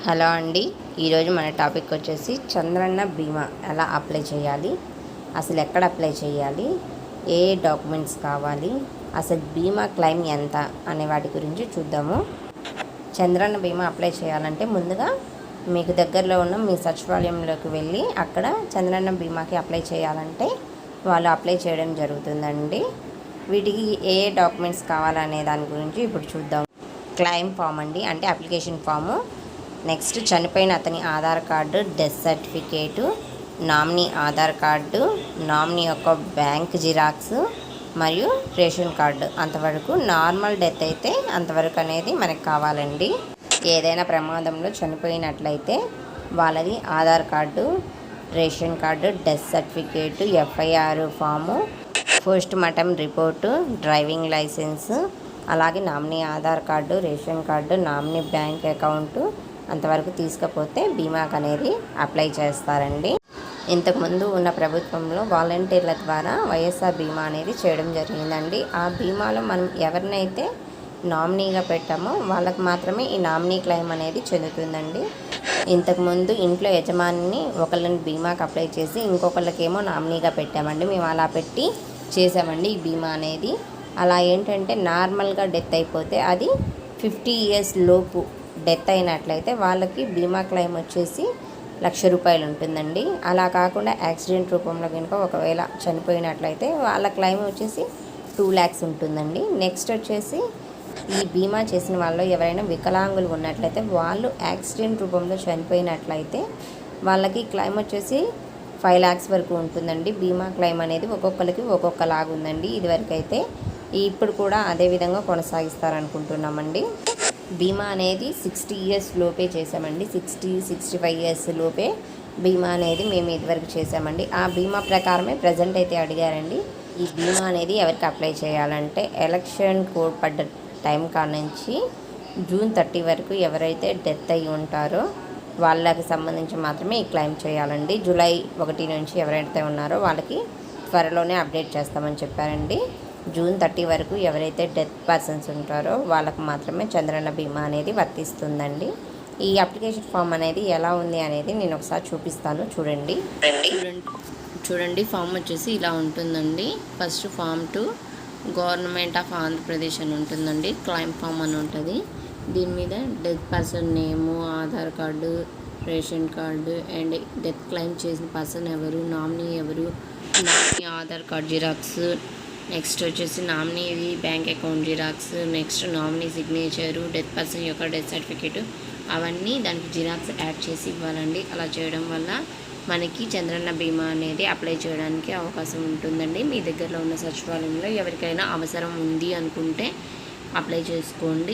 Hello అండి. ఈరోజు మన టాపిక్ వచ్చేసి చంద్రన్న బీమా ఎలా అప్లై చేయాలి, అసలు ఎక్కడ అప్లై చేయాలి, ఏ డాక్యుమెంట్స్ కావాలి, అసలు బీమా క్లెయిమ్ ఎంత అనే వాటి గురించి చూద్దాము. చంద్రన్న బీమా అప్లై చేయాలంటే ముందుగా మీకు దగ్గరలో ఉన్న మీ సచివాలయంలోకి వెళ్ళి అక్కడ చంద్రన్న బీమాకి అప్లై చేయాలంటే వాళ్ళు అప్లై చేయడం జరుగుతుందండి. వీటికి ఏ డాక్యుమెంట్స్ కావాలనే దాని గురించి ఇప్పుడు చూద్దాం. క్లెయిమ్ ఫామ్ అండి, అంటే అప్లికేషన్ ఫాము. నెక్స్ట్ చనిపోయిన అతని Aadhaar card, death certificate, nominee Aadhaar card, nominee యొక్క బ్యాంక్ జిరాక్స్ మరియు రేషన్ కార్డు. అంతవరకు నార్మల్ డెత్ అయితే అంతవరకు అనేది మనకు కావాలండి. ఏదైనా ప్రమాదంలో చనిపోయినట్లయితే వాళ్ళది Aadhaar card, ration card, death certificate, FIR form, post mortem report, driving licence, అలాగే nominee Aadhaar card, ration card, nominee bank account అంతవరకు తీసుకపోతే బీమాకు అనేది అప్లై చేస్తారండి. ఇంతకుముందు ఉన్న ప్రభుత్వంలో వాలంటీర్ల ద్వారా వైఎస్ఆర్ బీమా అనేది చేయడం జరిగిందండి. ఆ బీమాలో మనం ఎవరినైతే నామినీగా పెట్టామో వాళ్ళకి మాత్రమే ఈ నామినీ క్లెయిమ్ అనేది చెందుతుందండి. ఇంతకుముందు ఇంట్లో యజమానిని ఒకళ్ళని బీమాకి అప్లై చేసి ఇంకొకళ్ళకేమో నామినీగా పెట్టామండి. మేము అలా పెట్టి చేసామండి ఈ బీమా అనేది. అలా ఏంటంటే నార్మల్గా డెత్ అయిపోతే అది 50 years లోపు డెత్ అయినట్లయితే వాళ్ళకి బీమా క్లెయిమ్ వచ్చేసి ₹1,00,000 ఉంటుందండి. అలా కాకుండా యాక్సిడెంట్ రూపంలో కనుక ఒకవేళ చనిపోయినట్లయితే వాళ్ళ క్లెయిమ్ వచ్చేసి 2 lakhs ఉంటుందండి. నెక్స్ట్ వచ్చేసి ఈ బీమా చేసిన వాళ్ళు ఎవరైనా వికలాంగులు ఉన్నట్లయితే వాళ్ళు యాక్సిడెంట్ రూపంలో చనిపోయినట్లయితే వాళ్ళకి క్లెయిమ్ వచ్చేసి 5 lakhs వరకు ఉంటుందండి. బీమా క్లెయిమ్ అనేది ఒక్కొక్కరికి ఒక్కొక్కలాగా ఉందండి. ఇదివరకు అయితే ఇప్పుడు కూడా అదే విధంగా కొనసాగిస్తారనుకుంటున్నామండి. బీమా అనేది 60 years లోపే చేసామండి. 65 years లోపే బీమా అనేది మేము ఇదివరకు చేసామండి. ఆ బీమా ప్రకారమే ప్రజెంట్ అయితే అడిగారండి. ఈ బీమా అనేది ఎవరికి అప్లై చేయాలంటే ఎలక్షన్ కోడ్ పడ్డ టైం కానుంచి June 30 వరకు ఎవరైతే డెత్ అయ్యి ఉంటారో వాళ్ళకి సంబంధించి మాత్రమే ఈ క్లెయిమ్ చేయాలండి. July 1 నుంచి ఎవరైతే ఉన్నారో వాళ్ళకి త్వరలోనే అప్డేట్ చేస్తామని చెప్పారండి. June 30 వరకు ఎవరైతే డెత్ పర్సన్స్ ఉంటారో వాళ్ళకు మాత్రమే చంద్రన్న బీమా అనేది వర్తిస్తుందండి. ఈ అప్లికేషన్ ఫామ్ అనేది ఎలా ఉంది అనేది నేను ఒకసారి చూపిస్తాను, చూడండి. ఫామ్ వచ్చేసి ఇలా ఉంటుందండి. First form 2 government of Andhra Pradesh అని ఉంటుందండి. క్లెయిమ్ ఫామ్ అని ఉంటుంది. దీని మీద death person name, Aadhaar card, ration card and death claim చేసిన పర్సన్ ఎవరు, నామినీ ఎవరు, nominee Aadhaar card xerox, next వచ్చేసి nominee bank account xerox, next nominee signature, death person యొక్క డెత్ సర్టిఫికేట్, అవన్నీ దానికి జిరాక్స్ యాడ్ చేసి ఇవ్వాలండి. అలా చేయడం వల్ల మనకి చంద్రన్న బీమా అనేది అప్లై చేయడానికి అవకాశం ఉంటుందండి. మీ దగ్గరలో ఉన్న సచివాలయంలో ఎవరికైనా అవసరం ఉంది అనుకుంటే అప్లై చేసుకోండి.